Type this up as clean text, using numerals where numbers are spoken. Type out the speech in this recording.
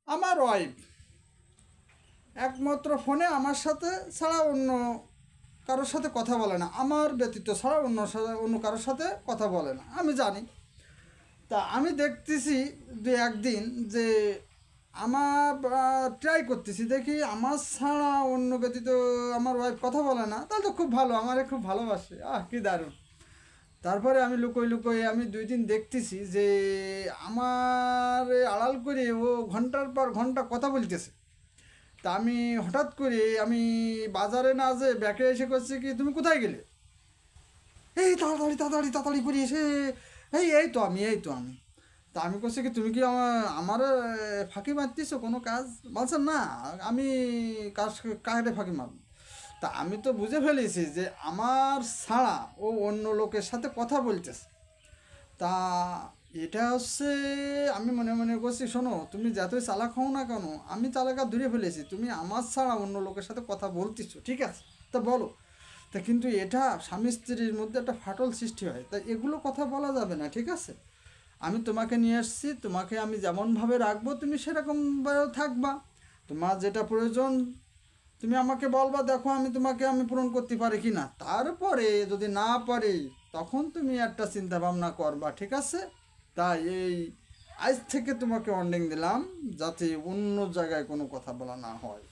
আমার ওয়াইফ একমাত্র ফোনে আমার সাথে ছাড়া অন্য কারোর সাথে কথা বলে না, আমার ব্যতীত ছাড়া অন্য কারোর সাথে কথা বলে না, আমি জানি। তা আমি দেখতেছি দু একদিন যে আমার ট্রাই করতেছি, দেখি আমার ছাড়া অন্য ব্যতীত আমার ওয়াইফ কথা বলে না, তাহলে তো খুব ভালো, আমারে খুব ভালোবাসে, কি দারুণ। তারপরে আমি লুকোই লুকোই আমি 2 দিন দেখতেছি যে আমার আড়াল করে ও ঘন্টার পর ঘন্টা কথা বলতেছে। তা আমি হঠাৎ করে আমি বাজারে না যে ব্যাকে এসে করছি কি, তুমি কোথায় গেলে, এই তাড়াতাড়ি তাড়াতাড়ি তাড়াতাড়ি করে এসে, এই তো আমি। তা আমি করছি কি, তুমি কি আমার ফাঁকি মারতেছো কোনো কাজ? বলছেন না, আমি কাজ কাকে ফাঁকি মারব। তা আমি তো বুঝে ফেলেছি যে আমার ছাড়া ও অন্য লোকের সাথে কথা বলতেছে। তা এটা হচ্ছে, আমি মনে মনে করছি, শোনো তুমি যতই চালাক হও না কেন, আমি চালাকা ধরে ফেলেছি, তুমি আমার ছাড়া অন্য লোকের সাথে কথা বলতেছো, ঠিক আছে, তা বলো। তা কিন্তু এটা স্বামী স্ত্রীর মধ্যে একটা ফাটল সৃষ্টি হয়, তা এগুলো কথা বলা যাবে না, ঠিক আছে। আমি তোমাকে নিয়ে এসেছি, তোমাকে আমি যেমনভাবে রাখবো তুমি সেরকমভাবে থাকবা। তোমার যেটা প্রয়োজন তুমি আমাকে বলবা, দেখো আমি পূরণ করতে পারি কি না। তারপরে যদি না পারি তখন তুমি একটা চিন্তা ভাবনা করবা, ঠিক আছে। তাই আজ থেকে তোমাকে ওয়ার্নিং দিলাম, যাতে অন্য জায়গায় কোনো কথা বলা না হয়।